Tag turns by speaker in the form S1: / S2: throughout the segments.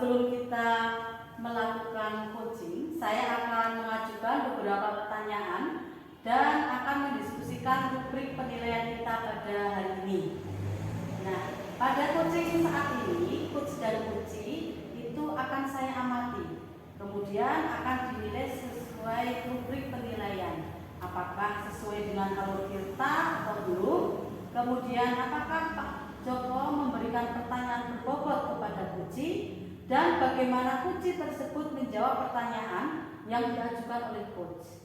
S1: sebelum kita melakukan coaching, saya akan mengajukan beberapa pertanyaan dan akan mendiskusikan rubrik penilaian kita pada hari ini. Nah, pada coaching saat ini, coach dan coachee itu akan saya amati. Kemudian akan dinilai sesuai rubrik penilaian. Apakah sesuai dengan alur kita atau belum? Kemudian apakah Pak Joko memberikan pertanyaan berbobot kepada coachee dan bagaimana coachee tersebut menjawab pertanyaan yang diajukan oleh coach.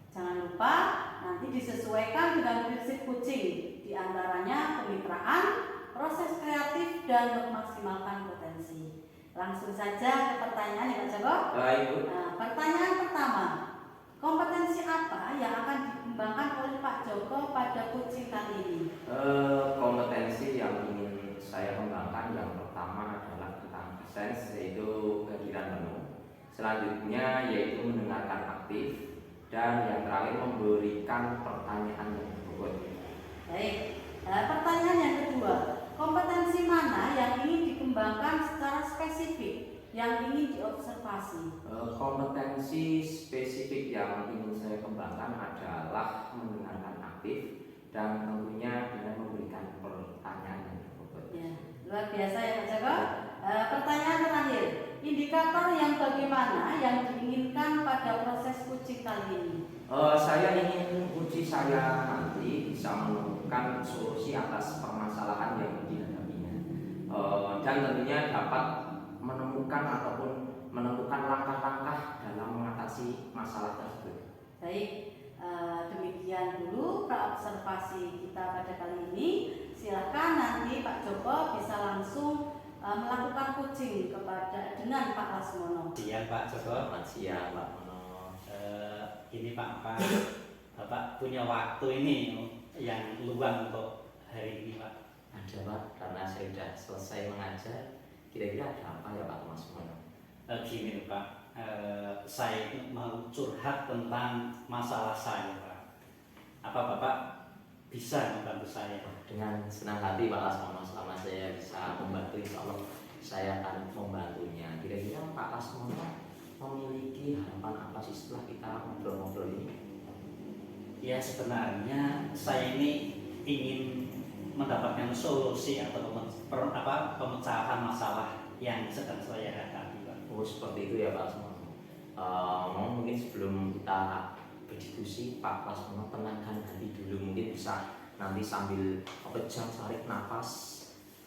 S1: Jangan lupa nanti disesuaikan dengan prinsip coaching, diantaranya kemitraan, proses kreatif, dan memaksimalkan potensi. Langsung saja ke pertanyaan ya Pak Joko.
S2: Baik, Bu.
S1: Nah, pertanyaan pertama, kompetensi apa yang akan dikembangkan oleh Pak Joko pada coaching kali ini?
S2: Kompetensi yang ingin saya kembangkan yang pertama adalah tentang sense, yaitu kehadiran penuh. Selanjutnya yaitu mendengarkan aktif, dan yang terakhir memberikan pertanyaan yang berbobot.
S1: Baik, pertanyaan yang kedua, kompetensi mana yang ingin dikembangkan secara spesifik, yang ingin diobservasi?
S2: Kompetensi spesifik yang ingin saya kembangkan adalah mendengarkan aktif dan tentunya dengan memberikan pertanyaan yang berbobot.
S1: Ya, luar biasa ya Pak Joko. Pertanyaan terakhir, indikator yang bagaimana yang diinginkan pada proses coaching kali ini?
S2: Saya ingin uji saya nanti bisa menemukan solusi atas permasalahan yang dihadapinya, dan tentunya dapat menemukan ataupun menentukan langkah-langkah dalam mengatasi masalah tersebut.
S1: Baik, demikian dulu praobservasi kita pada kali ini. Silakan nanti Pak Joko bisa langsung melakukan coaching dengan Pak Lasmono.
S3: Siang Pak Joko.
S2: Selamat siang Pak Mono.
S3: Ini Pak, Bapak punya waktu ini yang luang untuk hari ini Pak?
S2: Ada Pak, karena saya sudah selesai mengajar. Kira-kira ada apa ya Pak Mas Mono?
S3: Gini Pak, saya itu mau curhat tentang masalah saya Pak. Apa Bapak bisa membantu saya?
S2: Dengan senang hati Pak Lasmono, selama saya bisa membantu, insya Allah saya akan membantunya. Kira-kira Pak Lasmono memiliki harapan apa sih setelah kita ngobrol-ngobrol ini?
S3: Ya sebenarnya saya ini ingin mendapatkan solusi atau pemecahan masalah yang sedang saya hadapi Pak.
S2: Oh seperti itu ya Pak Lasmono. Mungkin sebelum kita berdiskusi Pak Lasmono tenangkan hati dulu, mungkin bisa nanti sambil pejam tarik nafas,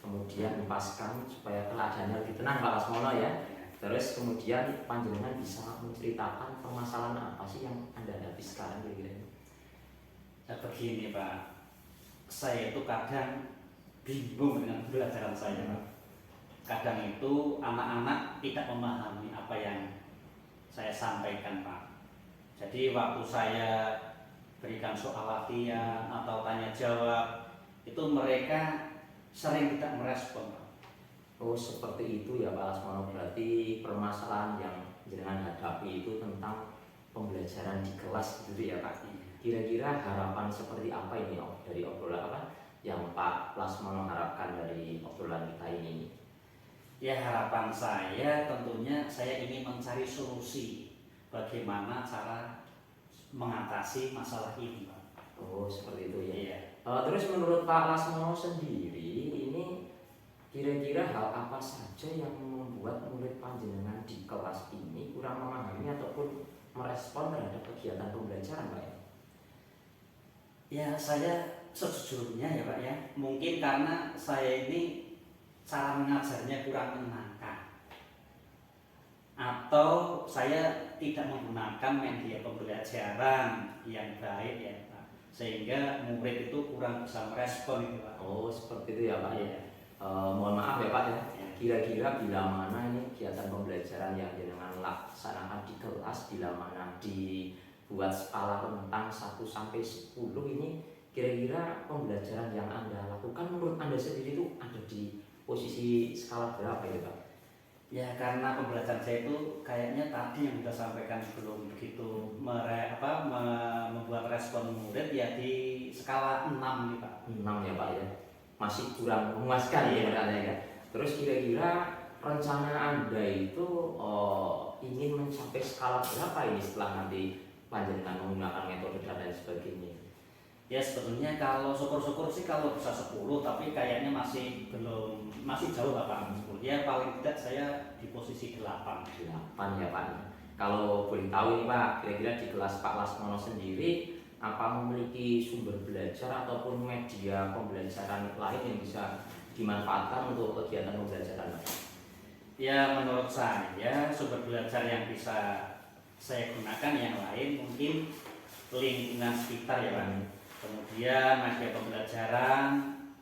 S2: kemudian lepaskan supaya keadaannya lebih tenang Pak Lasmono ya. Terus kemudian panjenengan bisa menceritakan permasalahan apa sih yang Anda hadapi sekarang kira-kira?
S3: Ya begini Pak, saya itu kadang bingung dengan pembelajaran saya Pak. Kadang itu anak-anak tidak memahami apa yang saya sampaikan Pak. Jadi waktu saya berikan soal latihan atau tanya jawab, itu mereka sering tidak merespon Pak.
S2: Oh seperti itu ya Pak Lasmono, berarti permasalahan yang jenengan hadapi itu tentang pembelajaran di kelas gitu ya Pak. Kira-kira harapan seperti apa ini dari obrolan apa yang Pak Lasmono harapkan dari obrolan kita ini?
S3: Ya harapan saya tentunya saya ingin mencari solusi bagaimana cara mengatasi masalah ini Pak.
S2: Oh seperti itu ya.
S3: Iya.
S2: Terus menurut Pak Lasmono sendiri ini kira-kira hal apa saja yang membuat murid panjenengan di kelas ini kurang memahami ataupun merespon terhadap kegiatan pembelajaran Pak ya?
S3: Ya saya sejujurnya ya Pak ya, mungkin karena saya ini cara mengajarnya kurang menyenangkan, atau saya tidak menggunakan media pembelajaran yang baik ya Pak, sehingga murid itu kurang bisa merespon itu Pak.
S2: Oh seperti itu ya Pak ya.
S3: Iya.
S2: Mohon maaf ya Pak ya.
S3: Ya.
S2: Kira-kira bila mana ini kegiatan pembelajaran yang jenengan laksanakan di kelas, bila mana dibuat skala rentang 1 sampai 10 ini, kira-kira pembelajaran yang Anda lakukan menurut Anda sendiri itu ada di posisi skala berapa ya Pak?
S3: Ya karena pembelajaran saya itu kayaknya tadi yang sudah sampaikan belum begitu membuat respon murid ya di skala 6 nih Pak.
S2: 6 ya Pak ya. Masih kurang memuaskan ya katanya ya. Terus kira-kira rencana Anda itu ingin mencapai skala berapa ini setelah nanti panjenengan menggunakan metode dan lain sebagainya?
S3: Ya sebetulnya kalau syukur-syukur sih kalau bisa 10, tapi kayaknya masih jauh lah Pak. 10 ya paling tidak saya di posisi 8.
S2: 8 ya Pak. Kalau boleh tahu nih Pak, kira-kira di kelas Pak Lasmono sendiri apa memiliki sumber belajar ataupun media pembelajaran lain yang bisa dimanfaatkan untuk kegiatan pembelajaran Pak?
S3: Ya menurut saya sumber belajar yang bisa saya gunakan yang lain mungkin lingkungan sekitar ya Pak. Kemudian media pembelajaran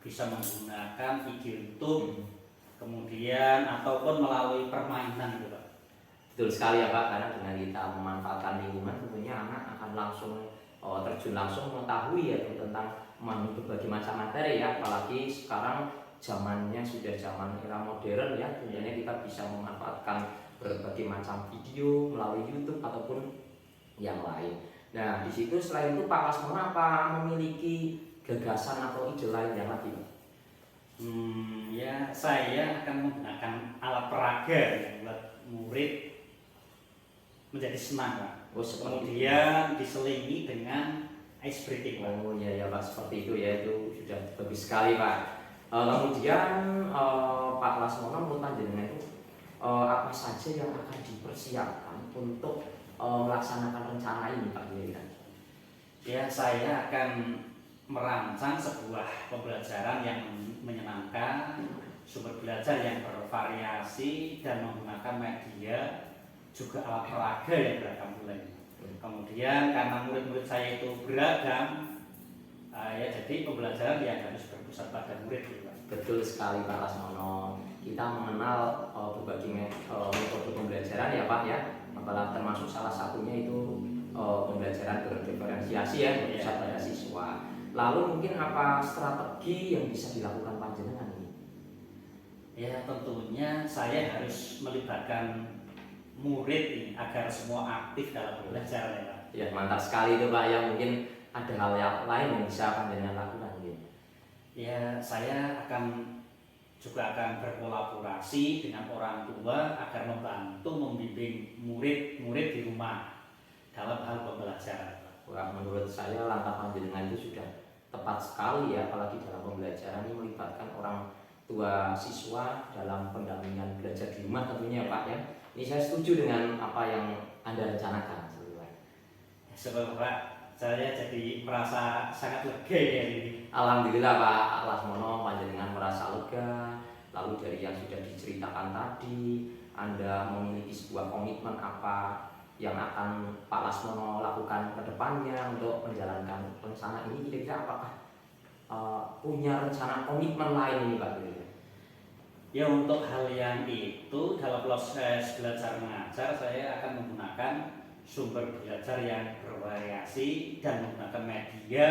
S3: bisa menggunakan video YouTube, kemudian ataupun melalui permainan gitu Pak.
S2: Betul sekali ya Pak, karena dengan kita memanfaatkan lingkungan tentunya anak akan langsung terjun langsung mengetahui ya tentang memahami berbagai macam materi ya, apalagi sekarang zamannya sudah zaman era modern ya, tentunya kita bisa memanfaatkan berbagai macam video melalui YouTube ataupun yang lain. Nah, di situ selain itu Pak Lasmono apa memiliki gagasan atau ide lain yang lagi Pak?
S3: Ya saya akan menggunakan alat peraga yang buat murid menjadi senang Pak. Kemudian diselingi dengan ice breathing Pak.
S2: Oh iya ya Pak, seperti itu ya, itu sudah bagus sekali Pak. Kemudian Pak Lasmono menurut panjenengan itu apa saja yang akan dipersiapkan untuk melaksanakan rencana ini Pak Kira-kira?
S3: Ya saya akan merancang sebuah pembelajaran yang menyenangkan, sumber belajar yang bervariasi dan menggunakan media juga alat peraga yang beragam pula. Kemudian karena murid-murid saya itu beragam, ya jadi pembelajaran yang harus berpusat pada murid gitu Pak.
S2: Betul sekali Pak Lasmono. Kita mengenal berbagai metode pembelajaran ya Pak ya. Apalagi termasuk salah satunya itu pembelajaran berdiferensiasi ya berpusat pada siswa. Lalu mungkin apa strategi yang bisa dilakukan panjenengan ini?
S3: Ya tentunya saya harus melibatkan murid ini agar semua aktif dalam belajar ya Pak.
S2: Ya mantap sekali itu Pak ya, mungkin ada hal yang lain yang bisa panjenengan lakukan gitu.
S3: Ya saya juga akan berkolaborasi dengan orang tua agar membantu membimbing murid-murid di rumah dalam hal pembelajaran.
S2: Wah, menurut saya langkah panjenengan itu sudah tepat sekali ya, apalagi dalam pembelajaran ini melibatkan orang tua siswa dalam pendampingan belajar di rumah tentunya Pak ya. Ini saya setuju dengan apa yang Anda rencanakan.
S3: Sebab Pak, saya jadi merasa sangat lega ya ini.
S2: Alhamdulillah Pak Lasmono, panjenengan merasa lega. Lalu dari yang sudah diceritakan tadi, Anda memiliki sebuah komitmen apa yang akan Pak Lasmono lakukan ke depannya untuk menjalankan rencana ini, kira-kira apakah punya rencana komitmen lain ini Pak?
S3: Ya untuk hal yang itu dalam proses belajar mengajar saya akan menggunakan sumber belajar yang bervariasi dan menggunakan media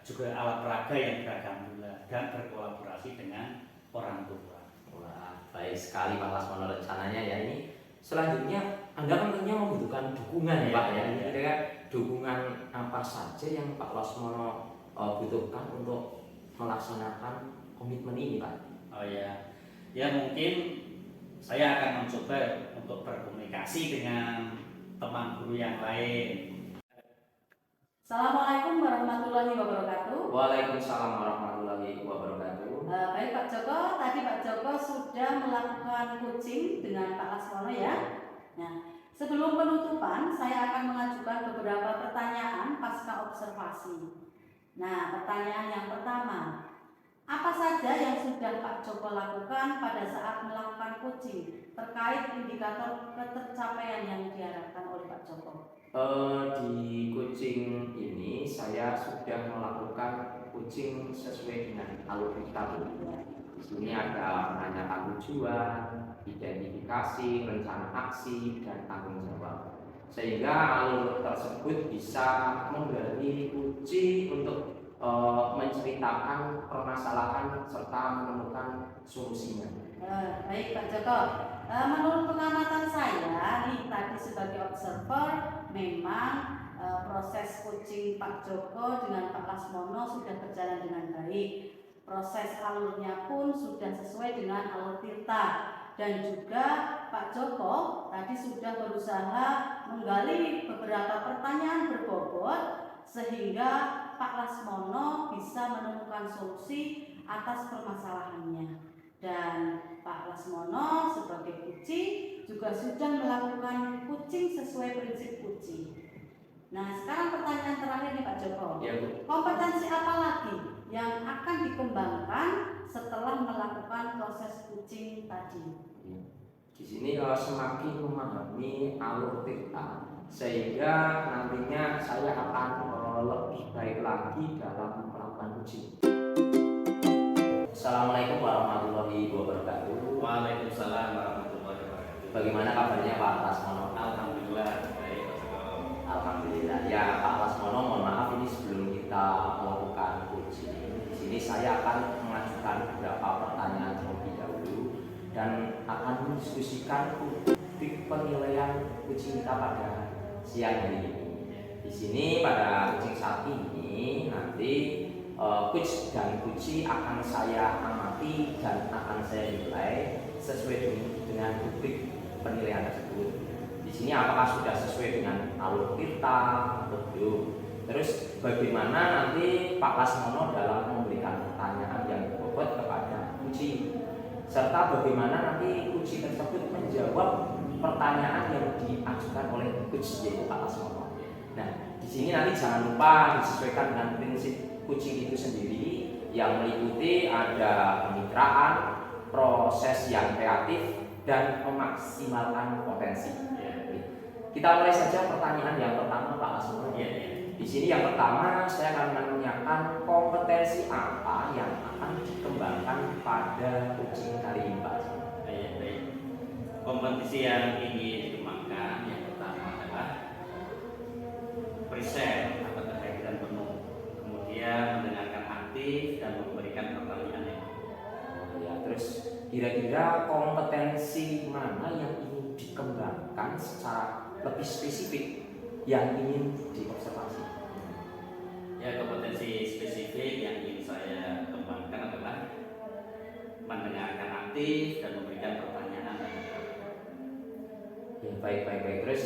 S3: juga alat peraga yang beragam pula dan berkolaborasi dengan orang tua.
S2: Wah, baik sekali Pak Lasmono rencananya ya ini. Selanjutnya Anda kan tentunya membutuhkan dukungan ya Pak ya. Kira-kira dukungan apa saja yang Pak Lasmono butuhkan untuk melaksanakan komitmen ini Pak?
S3: Oh ya, ya mungkin saya akan mencoba untuk berkomunikasi dengan teman guru yang lain.
S1: Assalamualaikum warahmatullahi wabarakatuh.
S2: Waalaikumsalam warahmatullahi wabarakatuh.
S1: Baik Pak Joko, tadi Pak Joko sudah melakukan coaching dengan Pak Lasmono ya. Nah, sebelum penutupan saya akan mengajukan beberapa pertanyaan pasca observasi. Nah, pertanyaan yang pertama, apa saja yang sudah Pak Joko lakukan pada saat melakukan coaching terkait indikator ketercapaian yang diharapkan oleh Pak Joko?
S2: Di coaching ini saya sudah melakukan coaching sesuai dengan alur kita. Di sini ada menanyakan tujuan, identifikasi, rencana aksi, dan tanggung jawab. Sehingga alur tersebut bisa menggali kunci untuk menceritakan permasalahan serta menemukan solusinya.
S1: Baik Pak Joko, menurut pengamatan saya nih tadi sebagai observer, memang proses coaching Pak Joko dengan Pak Lasmono sudah berjalan dengan baik. Proses alurnya pun sudah sesuai dengan alur Tirta. dan juga Pak Joko tadi sudah berusaha menggali beberapa pertanyaan berbobot sehingga Pak Lasmono bisa menemukan solusi atas permasalahannya. Dan Pak Lasmono sebagai kucing juga sudah melakukan kucing sesuai prinsip kucing. Nah, sekarang pertanyaan terakhir nih Pak Joko.
S2: Ya, Bu.
S1: Kompetensi apa lagi yang akan dikembangkan setelah melakukan proses kucing tadi?
S2: Di sini semakin memahami alur cerita sehingga nantinya saya akan lebih baik lagi dalam melakukan kucing. Assalamualaikum warahmatullahi wabarakatuh.
S3: Waalaikumsalam warahmatullahi wabarakatuh.
S2: Bagaimana kabarnya Pak Lasmono?
S3: Alhamdulillah baik Mas Joko.
S2: Alhamdulillah. Ya Pak Lasmono, mohon maaf ini sebelum kita melakukan kucing. Di sini saya akan mengajukan beberapa pertanyaan terlebih dahulu dan akan mendiskusikan topik penilaian kucing kita pada siang hari ini. Di sini pada kucing saat ini nanti kucing dan kucing akan saya amati dan akan saya nilai sesuai dengan topik penilaian tersebut. Di sini apakah sudah sesuai dengan alur cerita atau belum? Terus bagaimana nanti Pak Lasmono dalam memberikan pertanyaan yang berbobot kepada kucing, serta bagaimana nanti kucing tersebut menjawab pertanyaan yang diajukan oleh kucing yaitu Pak Lasmono. Nah, di sini nanti jangan lupa disesuaikan dengan prinsip kucing itu sendiri yang meliputi ada kemitraan, proses yang kreatif, dan memaksimalkan potensi. Kita mulai saja pertanyaan yang pertama Pak Lasmono. Di sini yang pertama saya akan menanyakan kompetensi apa yang akan dikembangkan pada kucing kali ini Pak.
S3: Baik. Kompetisi yang ingin dikembangkan yang pertama adalah present atau kehadiran penuh, kemudian mendengarkan aktif dan memberikan pertanyaan yang
S2: Ya, terus kira-kira kompetensi mana yang ingin dikembangkan secara lebih spesifik yang ingin diobservasi?
S3: ya, kompetensi spesifik yang ingin saya kembangkan adalah mendengarkan aktif dan memberikan pertanyaan.
S2: Ya, baik. Terus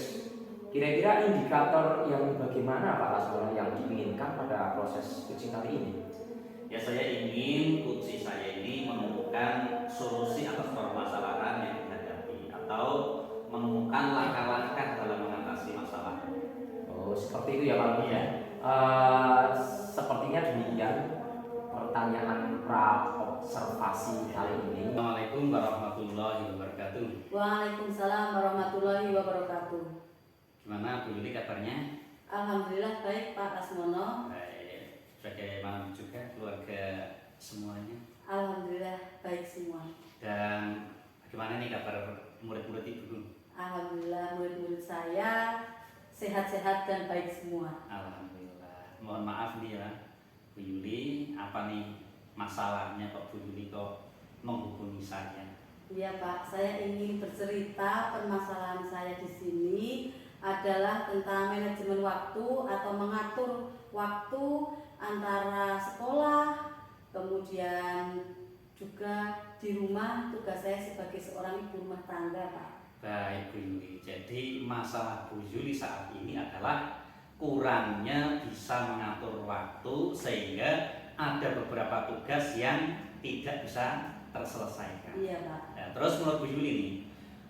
S2: kira-kira indikator yang bagaimana Pak Lasmono yang diinginkan pada proses kucing kali ini?
S3: Ya, saya ingin kucing saya ini menemukan solusi atas permasalahan yang dihadapi atau menemukan langkah-langkah dalam mengatasi masalah.
S2: Oh, seperti itu ya Pak.
S3: Ya.
S2: Sepertinya demikian pertanyaan pra-observasi kali ini.
S3: Assalamualaikum warahmatullahi wabarakatuh.
S1: Waalaikumsalam warahmatullahi wabarakatuh.
S3: Gimana Bu Yuli kabarnya?
S1: Alhamdulillah baik Pak Lasmono.
S3: Baik. Bagaimana juga keluarga semuanya?
S1: Alhamdulillah baik semua.
S3: Dan bagaimana nih kabar murid-murid Ibu?
S1: Alhamdulillah murid-murid saya sehat-sehat dan baik semua.
S3: Alhamdulillah. Mohon maaf nih ya Bu Yuli, apa nih masalahnya kok Bu Yuli kok menghubungi saya?
S1: Iya Pak, saya ingin bercerita permasalahan saya di sini adalah tentang manajemen waktu atau mengatur waktu antara sekolah, kemudian juga di rumah tugas saya sebagai seorang ibu rumah tangga Pak.
S3: Baik Bu Yuli, jadi masalah Bu Yuli saat ini adalah kurangnya bisa mengatur waktu sehingga ada beberapa tugas yang tidak bisa terselesaikan.
S1: Iya Pak.
S3: Ya, terus menurut Bu Yuli nih,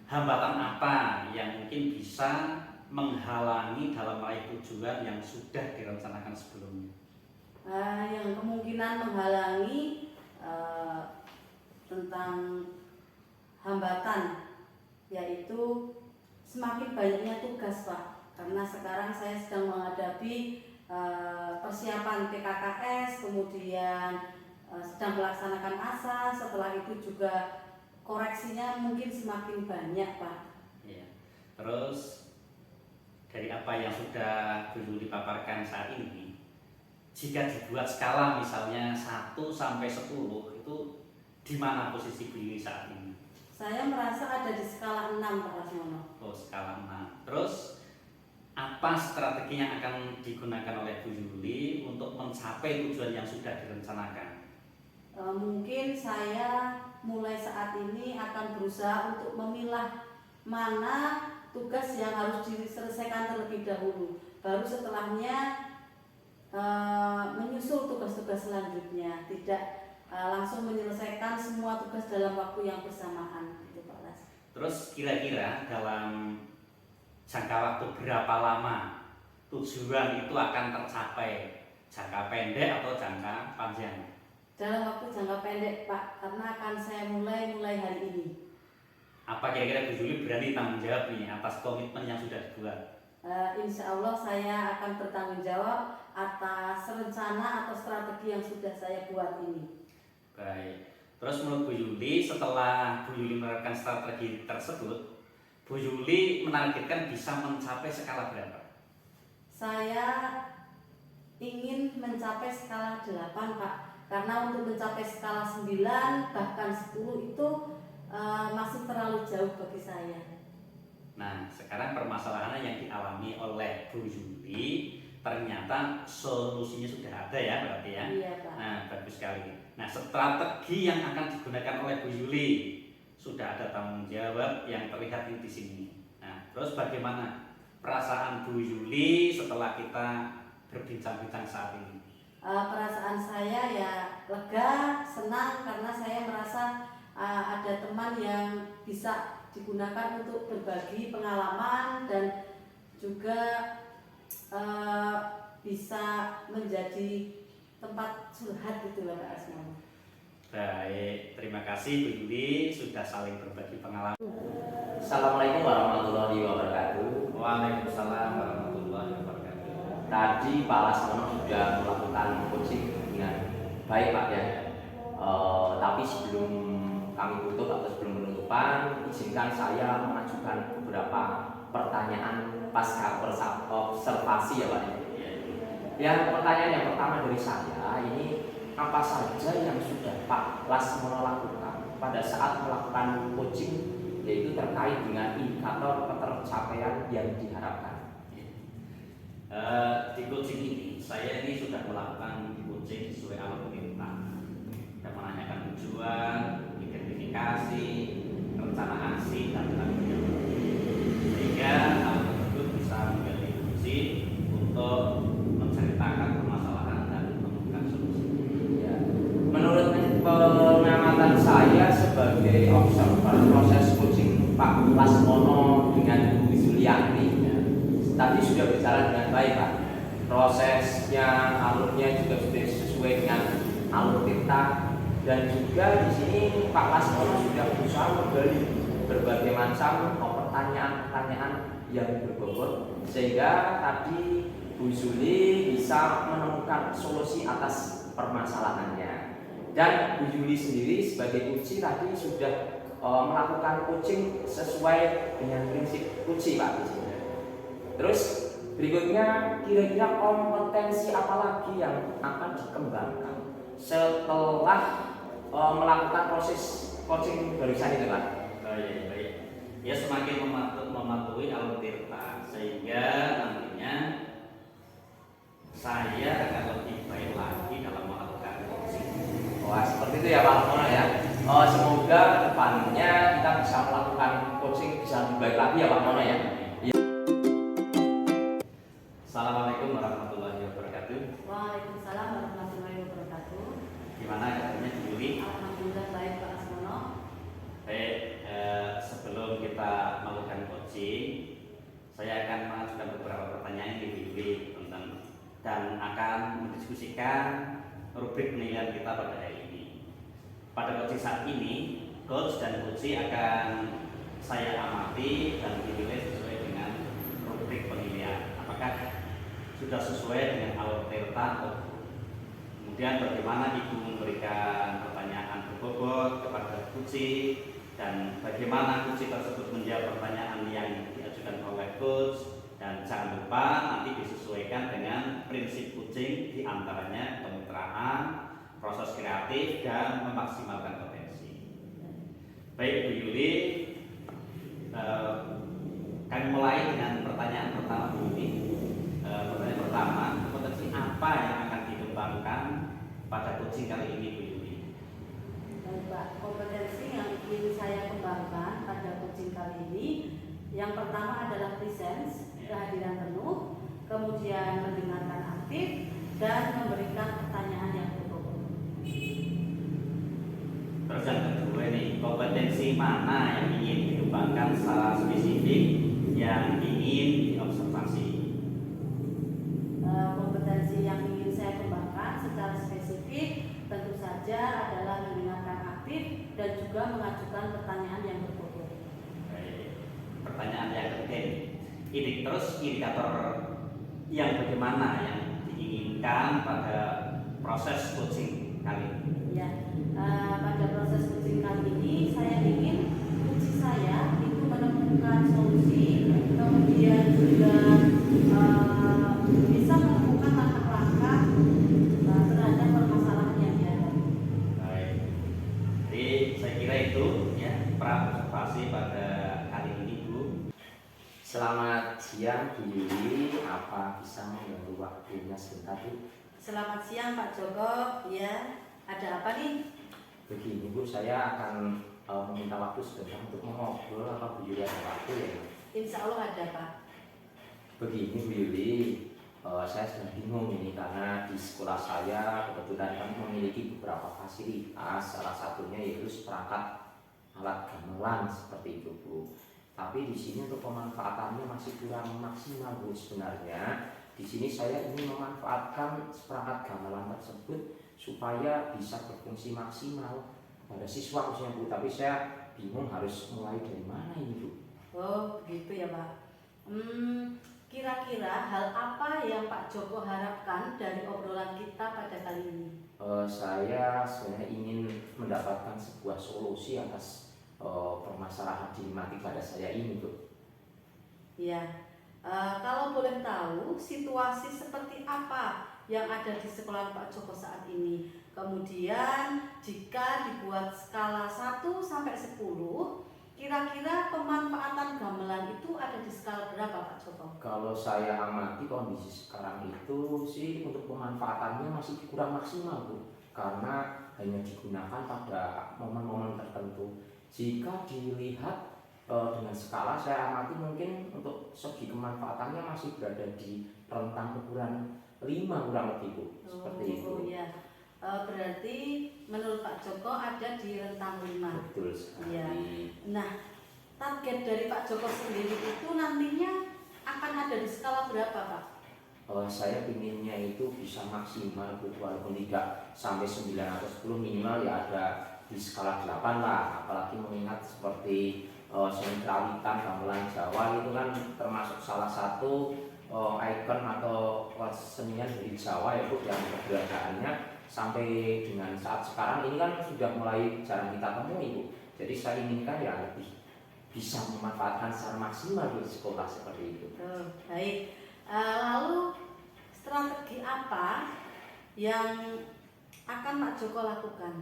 S3: hambatan apa yang mungkin bisa menghalangi dalam meraih tujuan yang sudah direncanakan sebelumnya?
S1: Yang kemungkinan menghalangi tentang hambatan yaitu semakin banyaknya tugas Pak, karena sekarang saya sedang menghadapi persiapan PKKS, kemudian sedang melaksanakan ASA, setelah itu juga koreksinya mungkin semakin banyak Pak.
S3: Ya. Terus dari apa yang sudah dulu dipaparkan saat ini, jika dibuat skala misalnya 1 sampai 10 itu di mana posisi Bu Yuli saat ini?
S1: Saya merasa ada di skala 6 Pak Lasmono.
S3: Oh, skala 6. Terus apa strategi yang akan digunakan oleh Bu Yuli untuk mencapai tujuan yang sudah direncanakan?
S1: Mungkin saya mulai saat ini akan berusaha untuk memilah mana tugas yang harus diselesaikan terlebih dahulu, baru setelahnya menyusul tugas-tugas selanjutnya, tidak langsung menyelesaikan semua tugas dalam waktu yang bersamaan, gitu Pak Las.
S3: Terus kira-kira dalam jangka waktu berapa lama tujuan itu akan tercapai? Jangka pendek atau jangka panjang?
S1: Dalam waktu jangka pendek Pak, karena akan saya mulai hari ini.
S3: Apa kira-kira Bu Juli berani tanggung jawab nih atas komitmen yang sudah dibuat?
S1: Insya Allah saya akan bertanggung jawab atas rencana atau strategi yang sudah saya buat ini.
S3: Baik. Terus menurut Bu Yuli, setelah Bu Yuli menerapkan strategi tersebut, Bu Yuli menargetkan bisa mencapai skala berapa?
S1: Saya ingin mencapai skala 8 Pak, karena untuk mencapai skala 9 bahkan 10 itu masih terlalu jauh bagi saya.
S3: Nah, sekarang permasalahannya yang dialami oleh Bu Yuli ternyata solusinya sudah ada ya berarti ya.
S1: Iya Pak.
S3: Nah, bagus sekali. Nah, strategi yang akan digunakan oleh Bu Yuli sudah ada tanggung jawab yang terlihat di sini. Nah, terus bagaimana perasaan Bu Yuli setelah kita berbincang-bincang saat ini?
S1: Perasaan saya ya lega, senang karena saya merasa ada teman yang bisa digunakan untuk berbagi pengalaman dan juga bisa menjadi tempat curhat gitu loh Pak Asmano.
S3: Baik, terima kasih Bu Yuli sudah saling berbagi pengalaman.
S2: Assalamualaikum warahmatullahi wabarakatuh.
S3: Waalaikumsalam warahmatullahi wabarakatuh.
S2: Tadi Pak Lasmono sudah melakukan coaching dengan baik Pak ya. Tapi sebelum kami tutup atau sebelum penutupan, izinkan saya mengajukan beberapa pertanyaan pasca observasi ya Pak. Yang pertanyaan yang pertama dari saya ini, apa saja yang sudah Pak Lasmono lakukan pada saat melakukan coaching, yaitu terkait dengan indikator ketercapaian yang diharapkan?
S3: Di coaching ini, saya ini sudah melakukan coaching sesuai alur perintah. Kita menanyakan tujuan, identifikasi, rencana aksi, dan sebagainya. Sehingga hal tersebut bisa menjadi kunci untuk menceritakan permasalahan dan menemukan solusi.
S2: Ya. Menurut pengamatan saya sebagai observer proses coaching Pak Lasmono dengan Bu Zulianti, ya, tadi sudah berjalan dengan baik Pak. Prosesnya, alurnya juga sudah sesuai dengan alur kita, dan juga di sini Pak Lasmono sudah berusaha menggali berbagai macam pertanyaan-pertanyaan yang berbobot, sehingga tadi Bu Zuli bisa menemukan solusi atas permasalahannya. Dan Bu Yuli sendiri sebagai coach tadi sudah melakukan coaching sesuai dengan prinsip coach Pak. Terus berikutnya, kira-kira kompetensi apa lagi yang akan dikembangkan setelah melakukan proses coaching barusan itu Pak?
S3: Baik. Ya, semakin mematuhi alur tirta, sehingga nantinya saya akan lebih baik lagi dalam melakukan coaching.
S2: Wah, seperti itu ya Pak Lasmono ya. Semoga depannya kita bisa melakukan coaching bisa lebih baik lagi ya Pak Mono ya.
S3: Assalamualaikum warahmatullahi wabarakatuh.
S1: Waalaikumsalam warahmatullahi wabarakatuh.
S3: Gimana kabarnya Bu Yuli?
S1: Alhamdulillah baik Pak Asmono.
S3: Baik, sebelum kita melakukan coaching, saya akan mengajukan beberapa pertanyaan di Bu Yuli tentang dan akan mendiskusikan rubrik penilaian kita pada hari ini. Pada coaching saat ini, coach dan coachee akan saya amati dan dinilai sesuai dengan rubrik penilaian. Apakah sudah sesuai dengan alur tirta atau kemudian bagaimana Ibu memberikan pertanyaan berbobot kepada coachee, dan bagaimana coachee tersebut menjawab pertanyaan yang diajukan oleh coach. Dan jangan lupa nanti disesuaikan dengan prinsip coaching, diantaranya kemitraan, proses kreatif, dan memaksimalkan potensi. Baik Bu Yuli, kami mulai dengan pertanyaan pertama Bu Yuli. Pertanyaan pertama, potensi apa yang akan dikembangkan pada coaching kali ini Bu Yuli?
S1: kali ini. Yang pertama adalah presence, kehadiran penuh, kemudian mendengarkan aktif, dan memberikan pertanyaan yang berbobot.
S3: Terus yang kedua nih, kompetensi mana yang ingin dikembangkan secara spesifik yang ingin diobservasi?
S1: Kompetensi yang ingin saya kembangkan secara spesifik tentu saja adalah mendengarkan aktif dan juga mengajukan pertanyaan yang berbobot.
S3: Baik. Pertanyaan yang ketiga ini terus indikator yang bagaimana yang diinginkan pada proses coaching kali ini?
S1: Ya, pada proses coaching kali ini saya ingin coaching saya itu menemukan solusi, kemudian juga bisa menemukan langkah-langkah terhadap permasalahan yang dihadapi.
S3: Baik. Jadi saya kira itu ya pra-observasi pada kali ini Bu.
S2: Selamat siang Bu Yuli, apa bisa mengganggu waktunya sebentar Bu?
S1: Selamat siang Pak Joko, ya ada apa nih?
S2: Begini Bu, saya akan meminta waktu sebentar untuk mengobrol. Apa Bu Yuli ada waktu ya?
S1: Insya Allah ada Pak.
S2: Begini Bu Yuli, saya sedang bingung ini karena di sekolah saya kebetulan kan memiliki beberapa fasilitas, salah satunya yaitu seperangkat alat gamelan seperti itu Bu. Tapi di sini untuk pemanfaatannya masih kurang maksimal Bu sebenarnya. Di sini saya ingin memanfaatkan seperangkat gamelan tersebut supaya bisa berfungsi maksimal pada siswa khususnya Bu. Tapi saya bingung harus mulai dari mana ini Bu.
S1: Oh begitu ya Pak. Kira-kira hal apa yang Pak Joko harapkan dari obrolan kita pada kali ini?
S2: Saya sebenarnya ingin mendapatkan sebuah solusi atas permasalahan dilematik pada saya ini Bu.
S1: Ya, kalau boleh tahu situasi seperti apa yang ada di sekolah Pak Joko saat ini. Kemudian jika dibuat skala 1 sampai 10, kira-kira pemanfaatan gamelan itu ada di skala berapa Pak Joko?
S2: Kalau saya amati kondisi sekarang itu sih untuk pemanfaatannya masih kurang maksimal Bu, karena hanya digunakan pada momen-momen tertentu. Jika dilihat dengan skala saya amati mungkin untuk segi kemanfaatannya masih berada di rentang ukuran 5 kurang lebih Bu, seperti itu.
S1: Ya. Berarti menurut Pak Joko ada di rentang 5.
S2: Betul sekali.
S1: Ya. Nah, target dari Pak Joko sendiri itu nantinya akan ada di skala berapa Pak?
S2: Saya pinginnya itu bisa maksimal Bu, walaupun tidak sampai 9 atau 10, minimal ya ada di skala 8 lah. Apalagi mengingat seperti seni kerawitan gamelan Jawa itu kan termasuk salah satu ikon atau kesenian dari Jawa ya Bu, yang keberadaannya sampai dengan saat sekarang ini kan sudah mulai jarang kita temui Bu. Jadi saya inginkan ya lebih bisa memanfaatkan secara maksimal di sekolah seperti itu.
S1: Baik. Lalu strategi apa yang akan Pak Joko lakukan?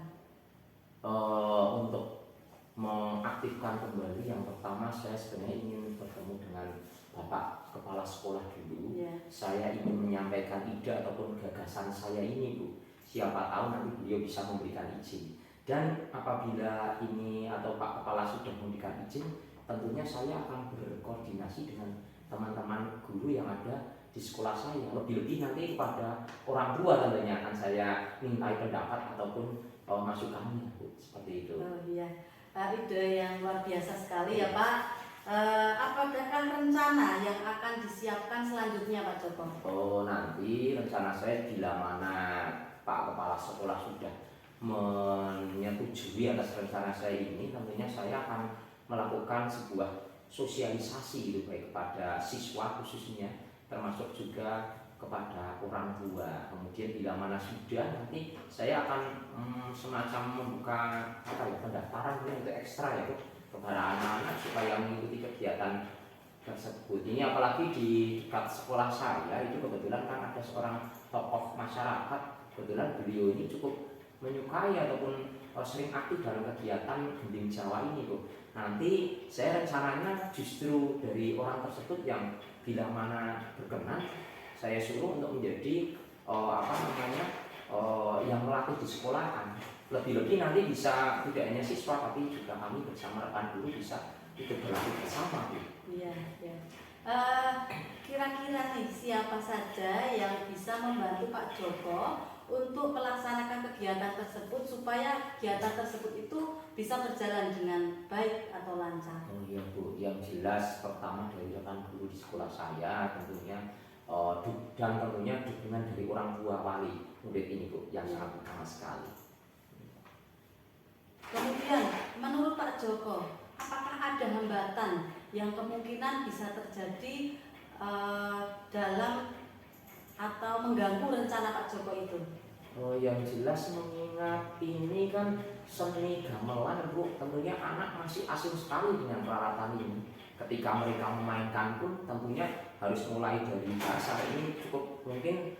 S2: Untuk mengaktifkan kembali, yang pertama saya sebenarnya ingin bertemu dengan Bapak Kepala Sekolah dulu.
S1: Ya.
S2: Saya ingin menyampaikan ide ataupun gagasan saya ini Bu. Siapa tahu nanti beliau bisa memberikan izin. Dan apabila ini atau Pak Kepala sudah memberikan izin, tentunya saya akan berkoordinasi dengan teman-teman guru yang ada di sekolah saya. Lebih-lebih nanti kepada orang tua tentunya akan saya mintai pendapat ataupun masukannya Bu, seperti itu.
S1: Oh iya. Ide yang luar biasa sekali ya Pak. Apakah rencana yang akan disiapkan selanjutnya Pak Joko?
S2: Nanti rencana saya bila mana Pak Kepala Sekolah sudah menyetujui atas rencana saya ini, tentunya saya akan melakukan sebuah sosialisasi gitu, baik kepada siswa khususnya, termasuk juga kepada orang tua. Kemudian bila mana sudah, nanti saya akan semacam membuka pendaftaran untuk ekstra ya kepada anak-anak supaya mengikuti kegiatan tersebut. Ini apalagi di dekat sekolah saya itu kebetulan kan ada seorang tokoh masyarakat, kebetulan beliau ini cukup menyukai ataupun sering aktif dalam kegiatan gending Jawa ini Bu. Nanti saya rencananya justru dari orang tersebut yang bila mana berkenan, saya suruh untuk menjadi yang melatih di sekolahan. Lebih-lebih nanti bisa tidak hanya siswa tapi juga kami bersama rekan guru bisa itu berlatih bersama Bu.
S1: Iya, ya. Kira-kira nih siapa saja yang bisa membantu Pak Joko untuk melaksanakan kegiatan tersebut supaya kegiatan tersebut itu bisa berjalan dengan baik atau lancar?
S2: Oh iya Bu, yang jelas pertama dari rekan guru di sekolah saya tentunya dan tentunya dukungan dari orang tua wali murid ini Bu yang sangat utama sekali.
S1: Kemudian menurut Pak Joko, apakah ada hambatan yang kemungkinan bisa terjadi dalam atau mengganggu rencana Pak Joko itu?
S2: Oh, yang jelas mengingat ini kan seni gamelan Bu, tentunya anak masih asing sekali dengan peralatan ini. Ketika mereka memainkan pun tentunya harus mulai dari dasar, ini cukup mungkin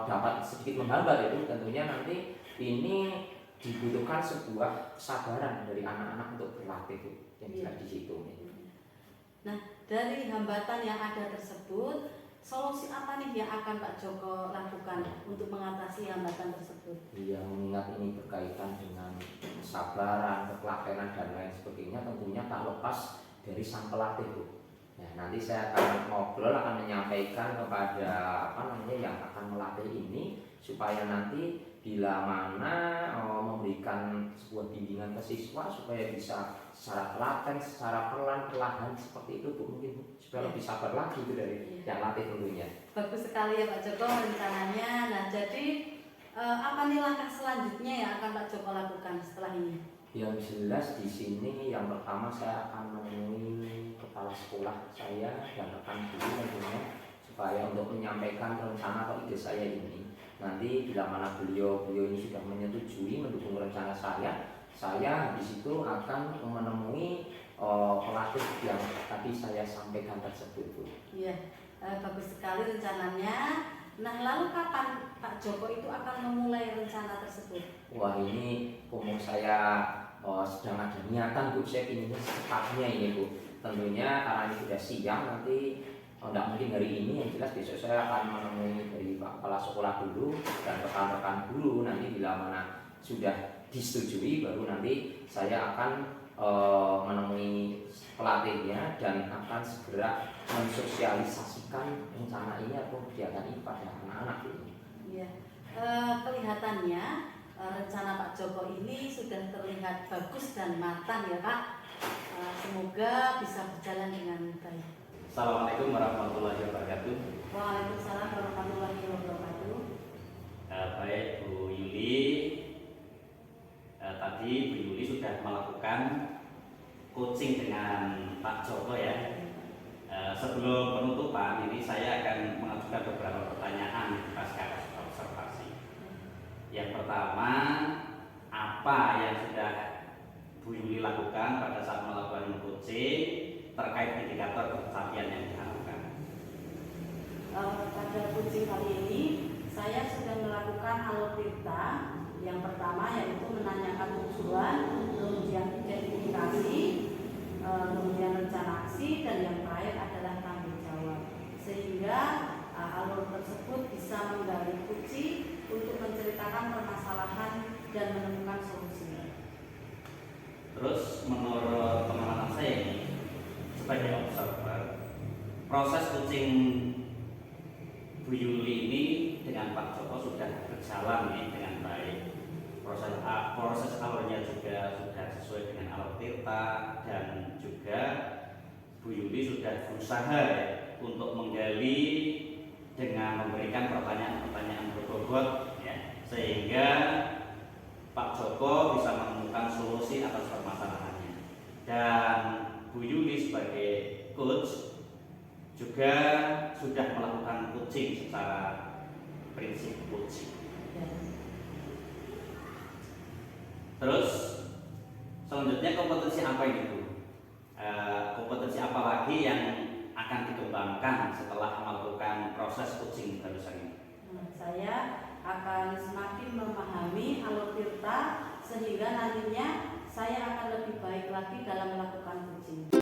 S2: dapat sedikit menghambat itu. Tentunya nanti ini dibutuhkan sebuah kesabaran dari anak-anak untuk berlatih Bu, yang jelas di situ.
S1: Nah, dari hambatan yang ada tersebut, solusi apa nih yang akan Pak Joko lakukan untuk mengatasi hambatan tersebut?
S2: Iya, mengingat ini berkaitan dengan kesabaran, ketelatenan dan lain sebagainya, tentunya tak lepas dari sang pelatih Bu. Nah, nanti saya akan ngobrol, akan menyampaikan kepada yang akan melatih ini supaya nanti bila mana memberikan sebuah bimbingan ke siswa supaya bisa secara telaten, secara perlahan seperti itu Bu, mungkin Bu, supaya lebih sabar lagi itu dari yang latih tentunya.
S1: Bagus sekali ya Pak Joko rencananya. Nah, jadi apa nih langkah selanjutnya yang akan Pak Joko lakukan setelah ini?
S2: Yang jelas di sini yang pertama saya akan menemui kepala sekolah saya dan rekan guru tentunya supaya untuk menyampaikan rencana atau ide saya ini. Nanti bila mana beliau ini sudah menyetujui mendukung rencana saya di situ akan menemui pelatih yang tadi saya sampaikan tersebut Bu.
S1: Iya, bagus sekali rencananya. Nah, lalu kapan Pak Joko itu akan memulai rencana tersebut?
S2: Wah, ini umur saya sedang ada niatan Bu, saya inginnya secepatnya ini Bu. Tentunya karena ini sudah siang, nanti tidak mungkin hari ini, yang jelas besok saya akan menemui dari Pak Kepala Sekolah dulu dan rekan-rekan guru. Nanti bila mana sudah disetujui baru nanti saya akan menemui pelatihnya dan akan segera mensosialisasikan rencana ini atau kegiatan ini pada anak-anak ini.
S1: Iya, kelihatannya rencana Pak Joko ini sudah terlihat bagus dan matang ya Pak. Semoga bisa berjalan dengan baik.
S3: Assalamualaikum warahmatullahi wabarakatuh.
S1: Waalaikumsalam warahmatullahi wabarakatuh.
S3: Baik Bu Yuli, tadi Bu Yuli sudah melakukan coaching dengan Pak Joko ya. Sebelum penutupan ini saya akan mengajukan beberapa pertanyaan pasca observasi. Yang pertama, apa yang sudah Bu Yuli lakukan pada saat melakukan coaching terkait indikator pencapaian yang dilakukan?
S1: Pada coaching kali ini saya sudah melakukan algoritma. Yang pertama yaitu menanyakan tujuan, kemudian identifikasi, kemudian rencana aksi, dan yang terakhir adalah tanggung jawab. Sehingga alur tersebut bisa menggali kunci untuk menceritakan permasalahan dan menemukan solusinya.
S3: Terus menurut pengalaman saya ini sebagai observer, proses coaching Bu Yuli ini dengan Pak Joko sudah berjalan nih dengan baik. Proses alurnya juga sudah sesuai dengan alur Tirta, dan juga Bu Yuli sudah berusaha ya, untuk menggali dengan memberikan pertanyaan-pertanyaan berbobot ya, sehingga Pak Joko bisa menemukan solusi atas permasalahannya. Dan Bu Yuli sebagai coach juga sudah melakukan coaching secara prinsip coaching. Terus selanjutnya kompetensi apa ini Bu? Kompetensi apa lagi yang akan dikembangkan setelah melakukan proses coaching barusan ini?
S1: Saya akan semakin memahami alur Tirta sehingga nantinya saya akan lebih baik lagi dalam melakukan coaching.